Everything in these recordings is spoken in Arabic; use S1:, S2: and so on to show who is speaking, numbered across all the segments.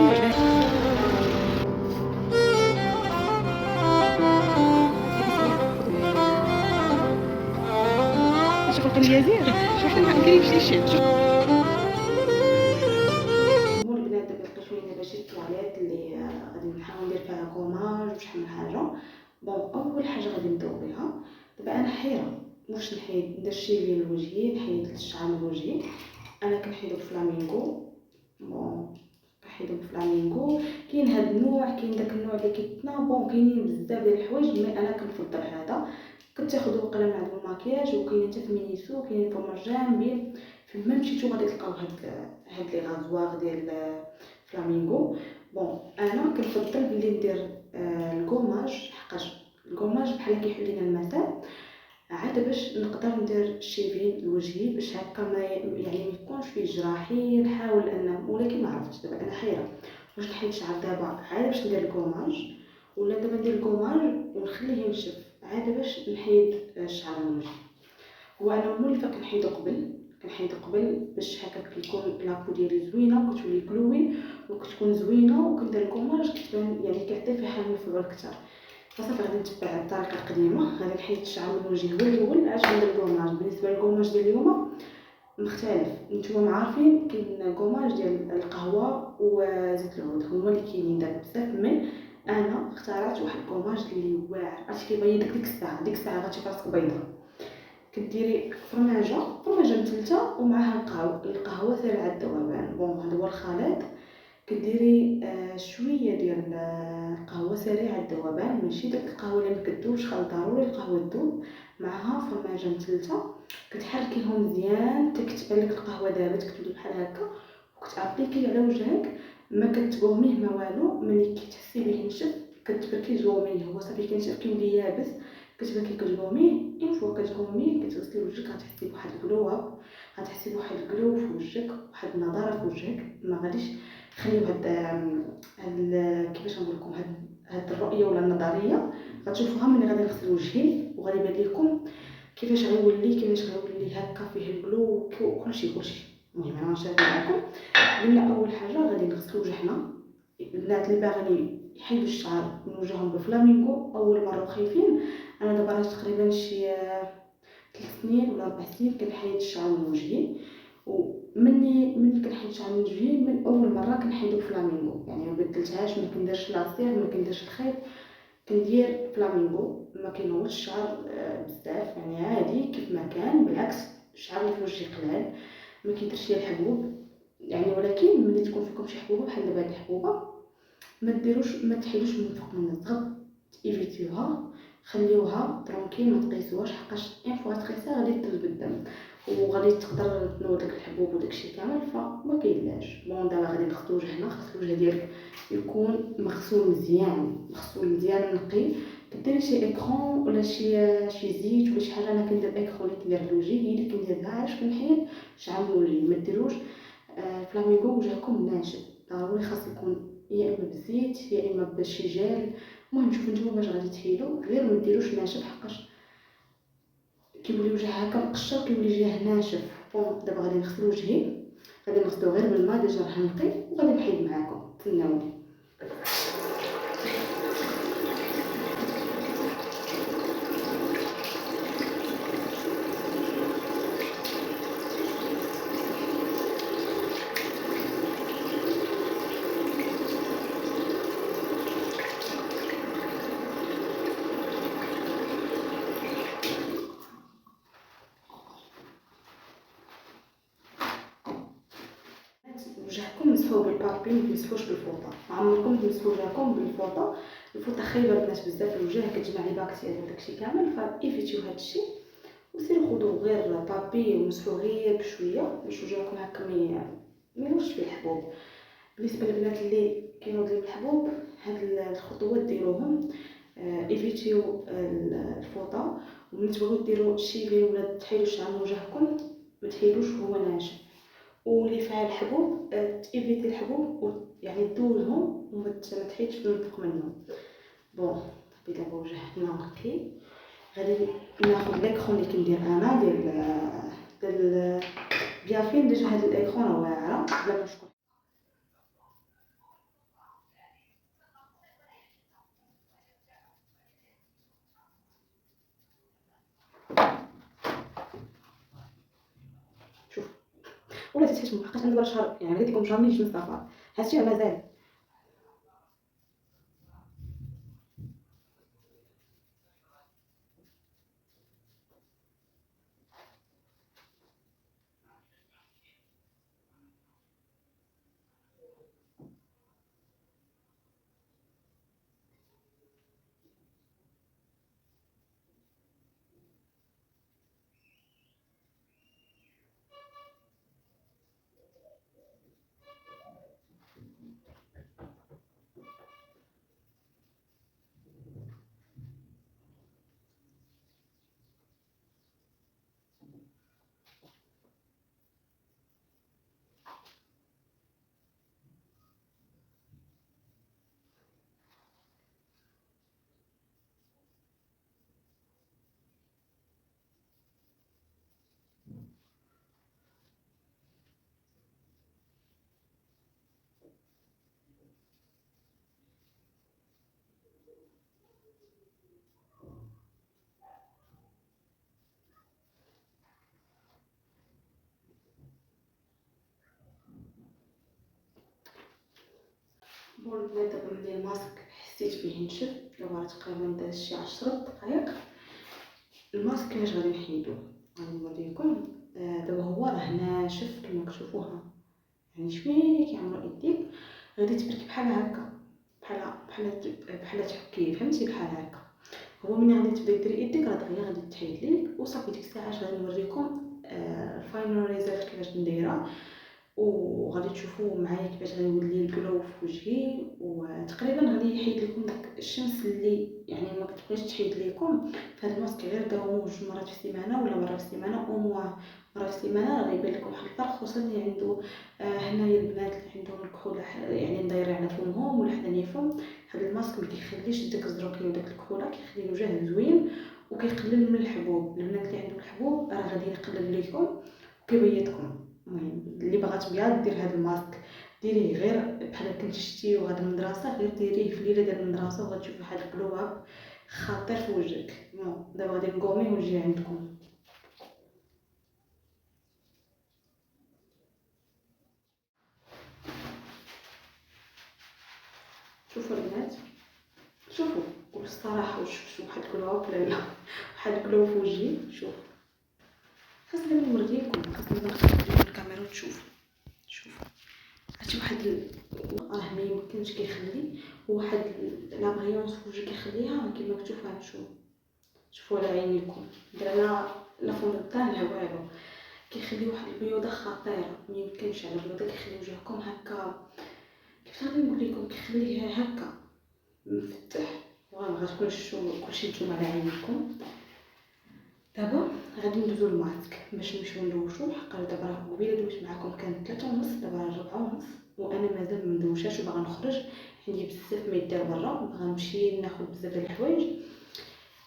S1: شوف القنيازير، شوف ما كاينش لي شي.
S2: هو البنات دابا لقيت لينا باش الطواليت اللي غادي نحاول ندير فيها كوماج وشحال من حاجه. بون اول حاجه غادي نبداو بها. دابا انا حيره واش نحيد ندير شيفي لوجهي، نحيد الشعر من وجهي. انا كنحيدو بفلامينغو. بون كنحيدو بفلامينغو. كاين هاد النوع، كاين داك النوع اللي كيتنا. بون كاينين بزاف ديال الحوايج، مي انا كنفضل هذا. كتاخدو قلم من عند الماكياج، وكاين حتى في مينيسو، كاين في مرجان بيل. فين ما مشيتو غادي تلقاو هاد لي غازواغ ديال فلامينغو. بون انا كنفضل بلي ندير الكوماج، حقاش الكوماج بحال كيحل لينا المسام، عاد باش نقدر ندير شيفين لوجهي باش هكا ما يعني ما يكونش فيه جراحي. نحاول ولكن ما عرفتش. دابا انا حيره واش نحيد شعر دابا عاد باش ندير الكوماج، ولا دابا ندير الكوماج ونخليه ينشف عاد باش نحيد الشعر من وجهي. هو انا مولفه كنحيدو قبل باش هكا كيكون لابو ديالي زوينه وكتولي كلوي وكتكون زوينه، وكندير الكوماج كتبان يعني كيعطي فيها المفعول اكثر. فصافي غادي نتبع الطريقه القديمه. غادي نحيد الشعر من وجهي هو الاول عاد ندير الكوماج. بالنسبه للكوماج ديال اليوم مختلف، نتوما عارفين كاين كوماج ديال القهوه وزيت العود هما اللي كاينين دابا بزاف، من انا اختاريت واحد الكوماج اللي واعر، عرفتي كيبيض ديك الساعه غتشوفي راسك بيضه. كديري فرماجه مثلثه ومعها القهوه سريعه الذوبان. بون هذا هو الخليط. كديري شويه ديال القهوه سريعه الذوبان، ماشي داك القهوه اللي ما كتذوبش، خاص ضروري القهوه تذوب. معها فرماجه مثلثه كتحركيهم مزيان حتى كتبان لك القهوه دابت، كتولي بحال هكا وكتابليكي على وجهك. ما كتقوميه ما والو. ملي كتحسي به نشف كتبركي تقوميه، هو صافي كينشف كيولي يابس. كتبركي كتقوميه. اون فوا كتقوميه كتغسلي وجهك غتحسي بواحد الجلو اب، غتحسي بواحد الجلو في وجهك، واحد النضاره في وجهك. ما غاديش خليو هاد كيفاش نقول لكم هاد الرؤيه ولا النظريه غتشوفوها ملي غادي نغسل وجهي، وغادي يبان لكم كيفاش غيولي هكا فيه الجلو وكلشي. المهم انا غنشارك معكم. قلنا اول حاجه غادي نغسلوا وجهنا. البنات اللي باغيين يحيدوا الشعر من وجههم بفلامينغو اول مره وخايفين، انا دابا راه تقريبا شي 3 سنين ولا 4 سنين كنحيد الشعر من وجهي. ومني كنحيد الشعر من وجهي من اول مره كنحيدو بفلامينغو، يعني ما بدلتهاش، ما كنديرش لاصير، ما كنديرش الخيط، كندير فلامينغو. ما كينوضش الشعر بزاف، يعني عادي كيف ما كان. بالعكس الشعر اللي في وجهي قلال، ما كيديرش ليا الحبوب يعني. ولكن ملي تكون فيكم شي حبوبه بحال دابا هاد الحبوبه ما تحيدوش من فوق من الضغط، ايفيتيوها، خليوها ترونكيل، ما تقيسوهاش حقاش ان فوا تقيسها غادي تذوب الدم وغادي تقدر تنوض داك الحبوب وداكشي كامل، فما كاينلاش. بون دابا غادي نغسلو وجهنا. خاص الوجه ديالك يكون مغسول مزيان نقي. كديري شي اكرون ولا شي زيت ولا شي حاجه. انا كندير اكرون اللي كندير لوجهي، هي اللي كنديرها علاش كنحيد شعر من وجهي. ما ديروش فلامينغو وجهكم ناشف، ضروري خاص يكون يا اما بزيت يا اما بشي جيل. المهم شوفوا نتوما باش غادي تحيدوا، غير ما ديروش ناشف حقاش كيولي وجه هكا مقشر، كيولي جهه ناشف. بون دابا غادي نغسل وجهي، غادي نغسلو غير بالماء ديجا راه نقي، وغادي نحيد معاكم. تسناوني. وجهكم مسحوه بالبابي، ما تمسحوش بالفوطه. عمركم تمسحوا وجهكم بالفوطه. الفوطه خايبه البنات بزاف الوجه، كتجمع لي باكتيريا وداكشي كامل. فايفيتيو هادشي وسيروا خذوا غير بابي ومسحوا غير بشويه باش وجهكم هكا ما ينوضش فيه الحبوب. بالنسبه للبنات اللي كينوض لهم الحبوب، هاد الخطوات ديروهم. ايفيتيو الفوطه، وملي تبغيو ديروا شيفين ولا تحيدوا شعر من وجهكم ما تحيدوش وهو ناشف. واللي فيها الحبوب تيفيتي الحبوب يعني تدولهم وما تحيدش من فوق منهم. بون صافي دابا وجهنا نقي. غادي ناخذ ليكرون اللي كندير انا ديال بيافين. ديجا هاد الاكرون راه واعره بلا ما نشكر. ولا تتحشموا حقاش انا دابا شهر يعني قلت لكم شهر من جوج صفار هادشي مازال. بون البنات دابا ملي الماسك حسيت فيه نشف دابا تقريبا داز شي 10 دقائق. الماسك كيفاش غادي نحيدوه غادي نوريكم. دابا هو راه ناشف كما كتشوفوها يعني شويه كيعمرو يديك غادي تبرك بحال هكا بحال تحكي فهمتي بحال هكا. هو ملي غادي تبدا ديري يديك راه دغيا غادي تحيد ليك وصافي ديك الساعه غادي نوريكم الفاينل ريزلت كيفاش نديرها وغادي تشوفوا معايا كيفاش غيولي الكلو في وجهي وتقريبا غادي يحيد لكم داك الشمس اللي يعني ما كتبغيش تحيد لكم. فهاد الماسك غير داومو 2 مرات في السيمانه ولا مره في السيمانه او مره في السيمانه راه غيبان لكم واحد الفرق خصوصا اللي عنده هنايا البنات اللي عندهم الكحول يعني دايره على فمهم ولا حدا يفهم. هاد الماسك ما كيخليش داك الزروكي وداك الكحوله كيخلي الوجه زوين وكيقلل من الحبوب. البنات اللي عندهم الحبوب راه غادي يقلل لكم وكيبيضكم. المهم اللي باغا تبيض دير هاد الماسك ديريه غير بحال كنتي شتي وغادا للمدرسه غير ديريه في الليله ديال المدرسه وغتشوفي واحد الجلو اب خاطر في وجهك. دابا غادي نقومي ونجي عندكم. شوفوا البنات شوفوا قول الصراحه واش شفتوا واحد الجلو اب ولا لا واحد الجلو في وجهي. شوف خاصني نوريكم خاصني نخرج الكاميرا وتشوفوا. شوفوا هادشي واحد راه ما يمكنش كيخلي واحد لابغيونس في وجهك كيخليها كيما كتشوفوا. شوفوا على عينيكم درنا لا فوندان لا والو كيخلي واحد البيوضه خطيره ما يمكنش على البيوضه كيخلي وجهكم هكا كيف غادي نقول لكم كيخليه هكا مفتح. فوالا غتكون كلشي نتوما على عينيكم. دابا غادي ندوزو الماسك باش نمشيو ندوشو حقا دابا راه قبيله دوشت معاكم كانت 3:30 دابا راه 4:30 وانا مازال مندوشاش وباغا نخرج عندي بزاف ما يدار برا باغا نمشي ناخذ بزاف د الحوايج.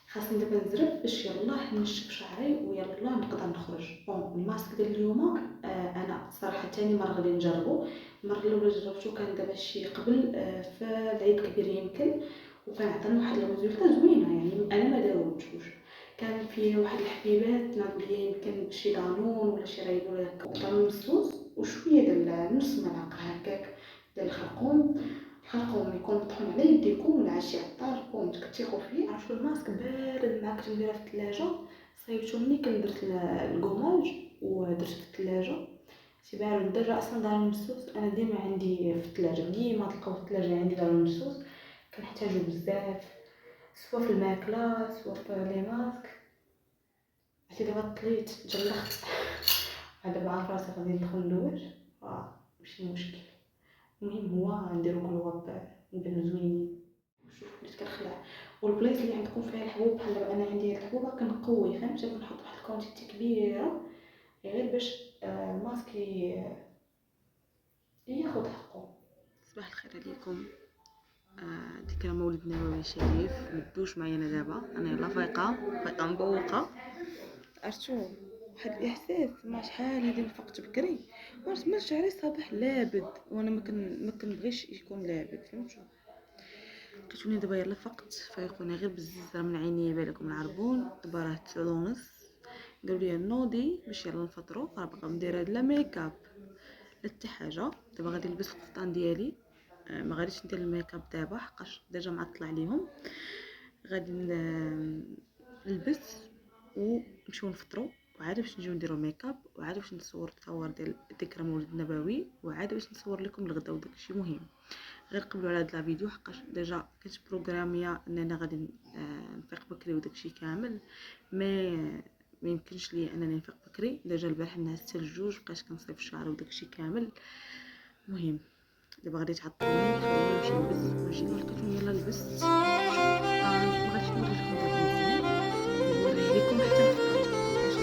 S2: خاصني دابا نزرب باش يلاه نشف شعري ويلاه نقدر نخرج. بون الماسك ديال اليوم انا صراحه تاني مره غادي نجربو. المره الاولى جربتو كان دابا شي قبل في العيد الكبير يمكن وكان عطاني واحد الريزولطه زوينه يعني انا ما داومتوش. كان فيه واحد الحبيبات ناضوا ليا يمكن شي دانون ولا شي رايب ولا هكا دانون مسوس وشويه ديال نص ملعقه هكاك ديال الخرقوم. الخرقوم يكون مطحون على يديكم ولا على شي عطار كون تكتيخوا فيه. عرفتوا الماسك بارد معاك تنديرها في الثلاجه صايبتو مني كندرت الكوماج ودرت في الثلاجه شي بارد درجه اصلا دانون مسوس انا ديما عندي في الثلاجه ديما تلقاو في الثلاجه عندي دانون مسوس كنحتاجو بزاف سوا في الماكله سوا في لي ماسك. عرفتي دابا طليت جلخت دابا عارفه راسي غادي ندخل ندوش ماشي مشكل. المهم هو نديرو كلواب نبانو زوينين. شوف وليت كنخلع والبلايص اللي عندكم فيها الحبوب بحال دابا انا عندي هاد الحبوبه كنقوي فهمتي كنحط واحد الكونتيتي كبيره غير باش الماسك ياخد حقه. صباح الخير عليكم. ذكرى مولد نبوي شريف مدوش معايا انا دابا انا يلا فايقه مبوقه. عرفتو واحد الاحساس ما شحال هادي نفقت بكري عرفت ما شعري صباح لابد وانا ما كنبغيش يكون لابد فهمتوا. لقيتوني دابا يلا فقت فايقوني غير بالززره من عيني بالكم العربون. دابا راه 9:30 قالوا لي نوضي باش يلا نفطروا، راه باقا مديره لا ميكاب لا حتى حاجه. دابا غادي نلبس الفستان ديالي، ما غاديش ندير الميكاب دابا حقاش ديجا معطله عليهم. غادي نلبس ونمشيو نفطروا، وعاد باش نجيو نديرو ميكاب، وعاد باش نصور التصاور ديال ذكرى مولد النبوي، وعاد باش نصور لكم الغدا وداكشي. مهم غير قبلوا على هاد لا فيديو حقاش ديجا كنت بروغراميه انني غادي نفيق بكري وداكشي كامل، ما يمكنش لي انني نفيق بكري. ديجا البارح نعست الجوج، بقيت كنصيف الشعر وداكشي كامل. المهم دابا غادي تعطلوني، خلوني نمشي نلبس ونجي لكم. يلا لبست، ما غاديش نوري لكم دابا مزيان، نوريه لكم حتى نفطر باش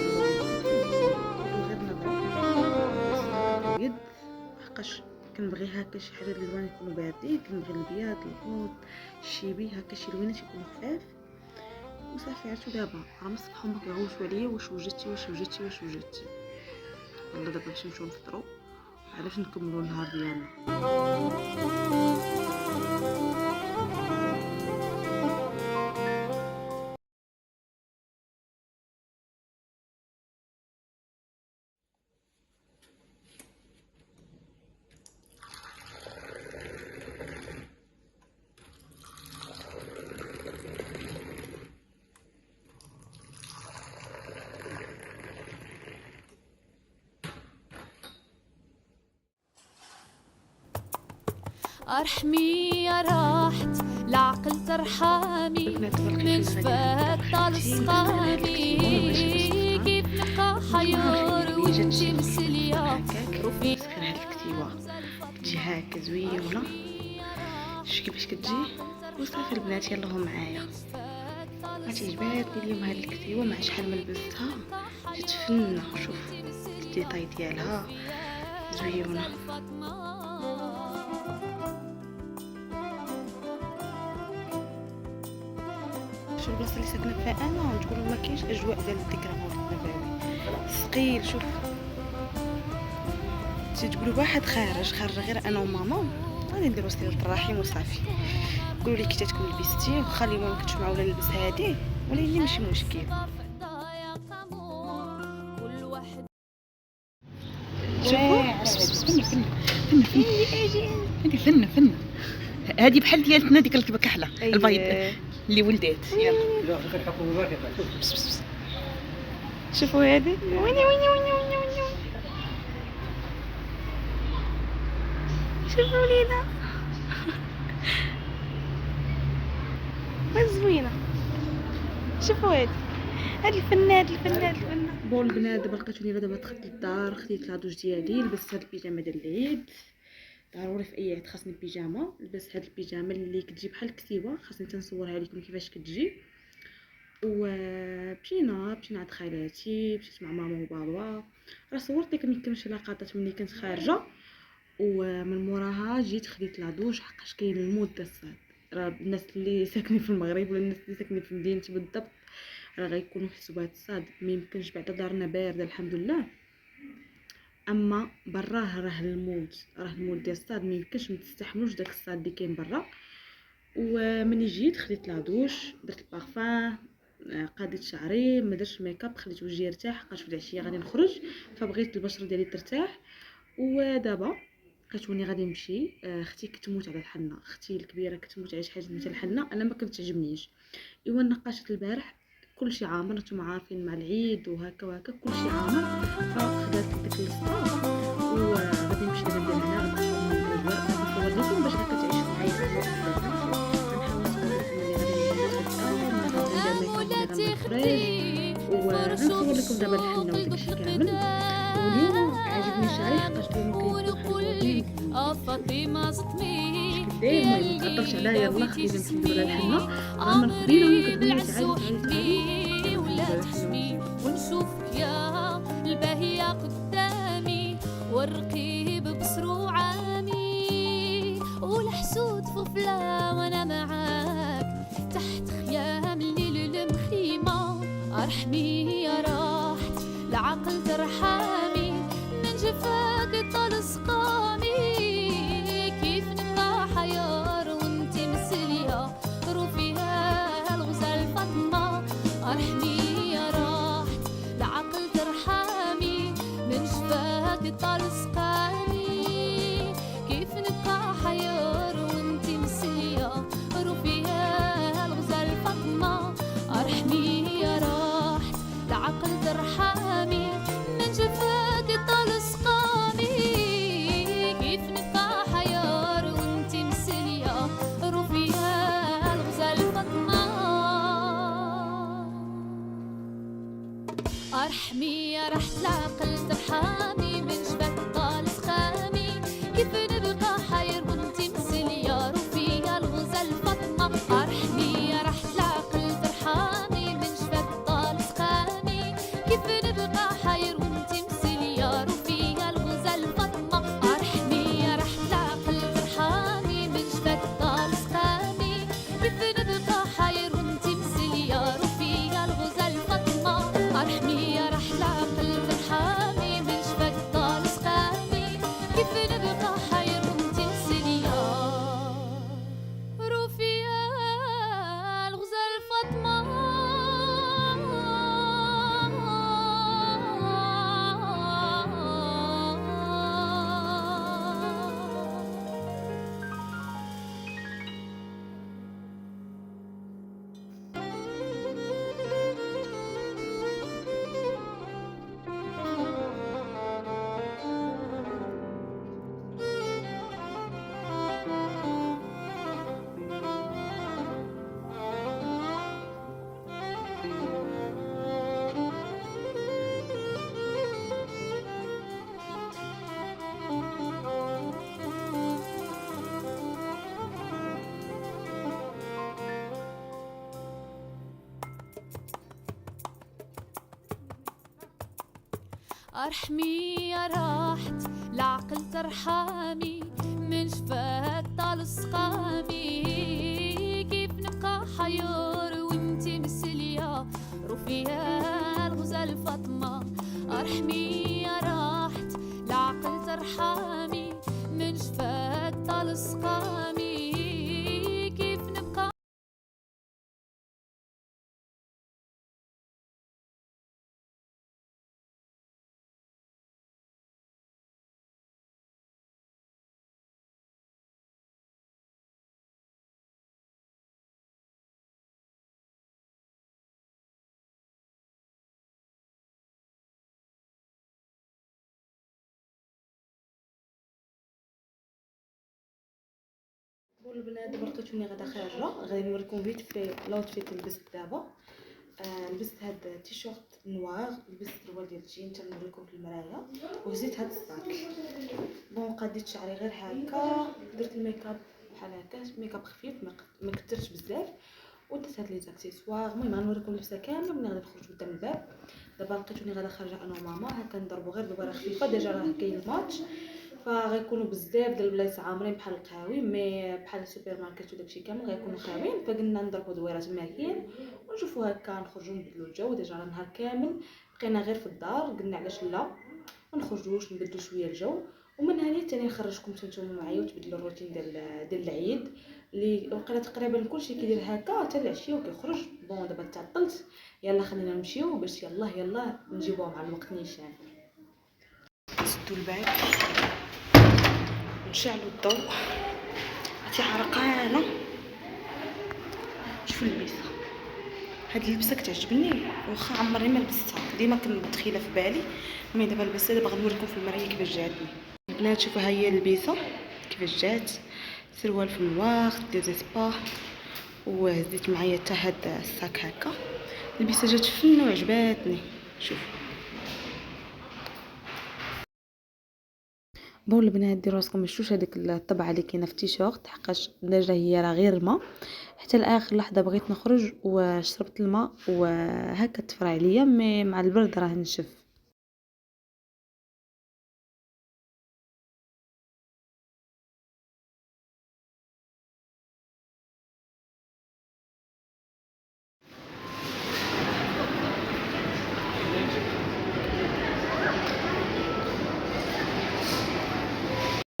S2: غير نضرب اليد حقاش كنبغي هكا شي حاجه اللي زوين يكونوا باردين. كنبغي البياض، الحوت، الشيبي، هكا شي لوينات يكونوا خفاف وصافي. عرفتوا دابا راه من الصباح هما كيغوتوا عليا واش وجدتي واش وجدتي واش وجدتي. يلا دابا باش نمشيو نفطروا علاش نكملوا النهار ديالنا.
S3: ارحمي يا راحت العقل ترحمي من شفات طال سقامي كيف نبقى حيار وانتي مسلية
S2: روفي سخير هاد الكتيبه كتجي هاكا زوينه. شوفي كيفاش كتجي وصافي البنات يلا هو معايا. عجباتني اليوم هاد الكتيبه مع شحال ما لبستها جات فنه. شوف الديتاي ديالها زوينه. شوف البلاصه اللي ساكنه فيها انا تقولوا ما كاينش اجواء ديال الذكرى مولد النبوي. ثقيل. شوف تقولوا واحد خارج غير انا وماما، غادي نديرو صله الرحم وصافي. قولوا لي كي تكون لبستي واخا اليوم ما كنتش معوله نلبس هادي ولكن ماشي مشكل.
S1: فن هذه بحال ديالتنا ديك الكبه كحله البيض اللي ولدات. يلا
S2: شوفوا هذه ويني شوفوا لينا زوينه. شوفوا هاد الفنان بون البنات. دابا لقيتوني دابا دخلت للدار، خديت لادوش ديالي، لبست هاد البيجامه ديال العيد. ضروري في اي عيد خاصني البيجامه. لبست هاد البيجامه اللي كتجي بحال الكتيبه، خاصني تنصورها لكم كيفاش كتجي. ومشينا عند خالاتي، مشيت مع ماما وبابا. راه صورت لكم يمكن لقطات ملي كنت خارجه، ومن موراها جيت خديت لادوش حقاش كاين المود ديال الصاد. راه الناس اللي ساكنين في المغرب ولا الناس اللي ساكنين في مدينتي بالضبط راه غيكونوا يحسوا بهاد الصاد. ما يمكنش بعدا دارنا بارده الحمد لله، اما براه راه المود ديال الصاد ما يمكنش، ما تستحملوش داك الصاد اللي كاين برا. ومني جيت خديت لادوش، درت البارفان، قاديت شعري، ما درتش ميكاب، خليت وجهي يرتاح حقاش في العشيه غادي نخرج، فبغيت البشره ديالي ترتاح. ودابا كتوني غادي نمشي. اختي كتموت على الحنه، اختي الكبيره كتموت على شي حاجه مثل الحنه، انا ما كتعجبنيش. ايوا نقاشت البارح كلشي عامر، نتوما عارفين مع العيد وهكا كلشي عامر، فخدات ديك السطر وغادي نمشي دابا ندير هنا. غادي نصور لكم باش هكا تعيشوا معايا في الوقت. غنحاول نصور لكم اللي غنصور لكم دابا الحنه وداكشي كامل. واليوم عجبني شعري حقاش اليوم كاين
S3: فاطمه زطمي
S2: دايما ما تقدرش عليا. يلا خلينا نمشيو للحنه من قبيله
S3: العزومي ولا تحمي ونشوفك يا الباهيه قدامي والرقيب بصرو عامي والحسود ففلا وانا معاك تحت خيام الليل المخيمه. ارحمي يا راحت العقل ترحمي من جفاك طال سقامي كيف نبقى حيار وانتي مسليه روفيها الغزال فاطمه. ارحمي يا راحت العقل ارحمي يا راحت العقل ترحمي من شفاك طال سقامي كيف نبقى حيور وانتي مسلية رفيا الغزال فاطمة ارحمي يا راحت العقل ترحمي من شفاك طال سقامي كيف نبقى
S2: بون البنات دابا لقيتوني غادا خارجه، غادي نوريكم فيت في لاوتفيت اللي لبست دابا. لبست هاد التيشيرت نوار، لبست الروال ديال الجين حتى نوريكم في المرايه، وهزيت هاد الصاك. بون قديت شعري غير هكا، درت الميكاب بحال هكا، ميكاب خفيف ما كثرتش بزاف، ودرت هاد لي زاكسيسوار. المهم غنوريكم اللبسه كامله ملي غادي نخرج قدام الباب. دابا لقيتوني غادا خارجه انا وماما، هكا نضربوا غير دوباره خفيفه، ديجا راه كاين الماتش، فغيكونوا بزاف ديال البلايص عامرين بحال القهاوي، مي بحال السوبر ماركت وداكشي كامل غيكونوا خاويين، فقلنا نضربوا دويرات ماكين ونشوفوا هكا نخرجوا نبدلوا الجو. ديجا راه نهار كامل بقينا غير في الدار، قلنا علاش لا ما نخرجوش نبدلوا شويه الجو، ومن هنا حتى نخرجكم نتوما معايا وتبدلوا الروتين ديال العيد اللي وقيلا تقريبا كلشي كيدير هكا حتى العشيه وكيخرج. بون دابا تعطلت، يلا خلينا نمشيو باش يلا نجيبوها مع الوقت نيشان. نسدوا الباب نشعلوا الضوء، عرفتي عرقانه. شوفوا اللبسه، هاد اللبسه كتعجبني واخا عمرني ما لبستها، ديما كنتخيلها في بالي، مي دابا لبستها. دابا غنوريكم في المرايه كيفاش جاتني. البنات شوفوا ها هي اللبسه كيفاش جات، سروال في النوار ديال سبا، وهزيت معايا حتى هاد الساك هكا. اللبسه جات فن وعجباتني. شوفوا بون البنات ديروا راسكم مشوش هذيك الطبعه اللي كاينه في التيشيرت، حقاش الدجاجه هي راه غير الماء. حتى لاخر لحظه بغيت نخرج وشربت الماء وهكا تفرع عليا، مي مع البرد راه نشف.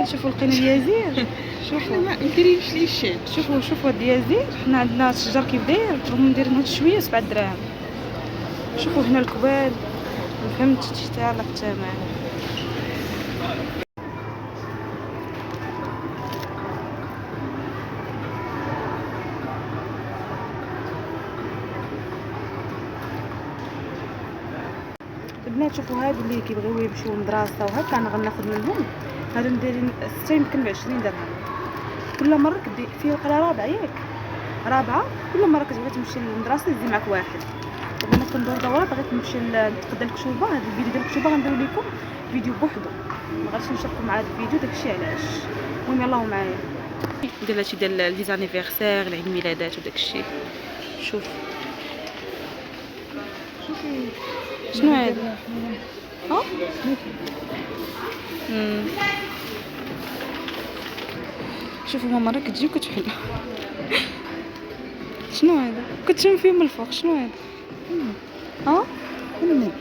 S2: شوفوا لقينا اليازير، شوفوا
S1: ما نديريش لي الشيء.
S2: شوفوا الديازير، حنا عندنا الشجر كيف داير، رغم ندير هاد شويه 7 دراهم. شوفوا هنا الكبال، ما فهمتش حتى على الثمن. البنات شوفوا هادو اللي كيبغيو يمشيو للمدرسه وهكا انا غناخذ منهم، هادو ندير 6 يمكن ب 20 درهم. كل مره كدي فيه وقيله رابعه كل مره كتبغي تمشي للمدرسه يزي معك واحد. دابا انا كندور دوره بغيت نمشي نتقدى الكشوبه. هاد الفيديو ديال الكشوبه غندير لكم فيديو بوحدو، ما غاديش نشارككم مع هاد الفيديو داكشي علاش. المهم يلاه معايا ندير هادشي ديال لي زانيفيرسير العيد ميلادات وداكشي. شوف شنو هذا؟ شوفوا ماما راه كتجي وكتحل. شنو هذا؟ كتشم فيه من الفوق. شنو هذا؟ الند.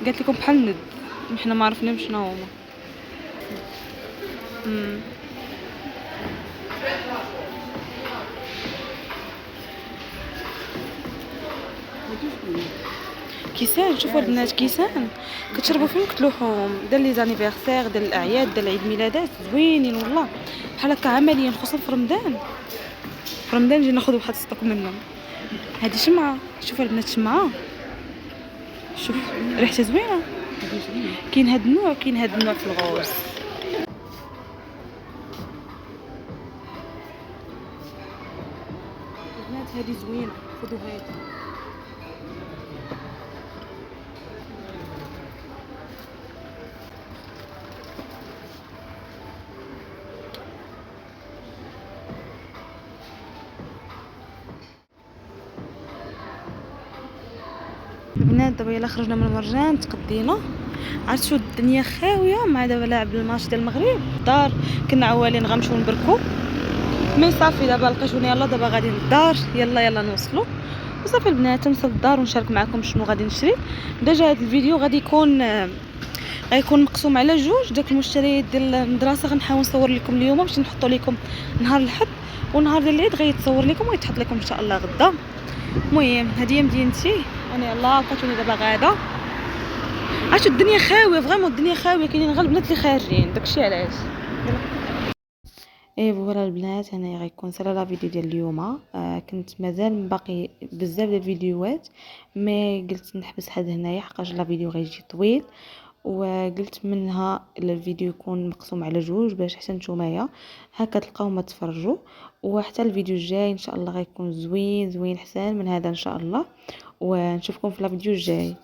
S2: قالت لكم بحال الند، حنا ما عرفناش شنو هما. كيسان. شوفوا البنات كيسان كتشربوا فيهم كتلوحوهم، ديال لي زانيفيرسير ديال الاعياد ديال العيد ميلادات زوينين والله، بحال هكا عمليا خصوصا في رمضان. نجي ناخذ واحد ستوك منهم. هذه شمعه، شوفوا البنات شمعه، شوف ريحتها زوينه. كاين هاد النوع وكاين هاد النوع في الغوز. البنات هذه زوينه، خذوا هذه. البنات دابا يلا خرجنا من المرجان تقدينا، عرفتوا الدنيا خاويه مع دابا لاعب الماتش ديال المغرب الدار. كنا عوالين غنمشيو نبركو مي صافي دابا لقيتوني يلا دابا غادي للدار، يلا نوصلوا وصافي البنات نوصل للدار ونشارك معكم شنو غادي نشري. ديجا هذا الفيديو غادي يكون مقسوم على جوج. داك المشتريات ديال المدرسه غنحاول نصور لكم اليوم باش نحطوا لكم نهار الحد، ونهار ديال العيد غيتصور لكم ويتحط لكم ان شاء الله غدا. المهم هذه هي مدينتي انا. يلا لقيتوني دابا غادا. عرفتوا الدنيا خاويه فريمون، الدنيا خاويه، كاينين غير البنات اللي خارجين، داكشي علاش. ايه فوالا البنات، هنا غيكون سالا لا فيديو ديال اليوم. كنت مازال باقي بزاف ديال الفيديوهات مي قلت نحبس حد هنايا حقاش لا فيديو غيجي طويل، وقلت منها الفيديو يكون مقسوم على جوج باش حتى نتومايا هكا تلقاو ما تفرجوا. وحتى الفيديو الجاي ان شاء الله غيكون زوين حسن من هذا ان شاء الله، ونشوفكم في الفيديو الجاي.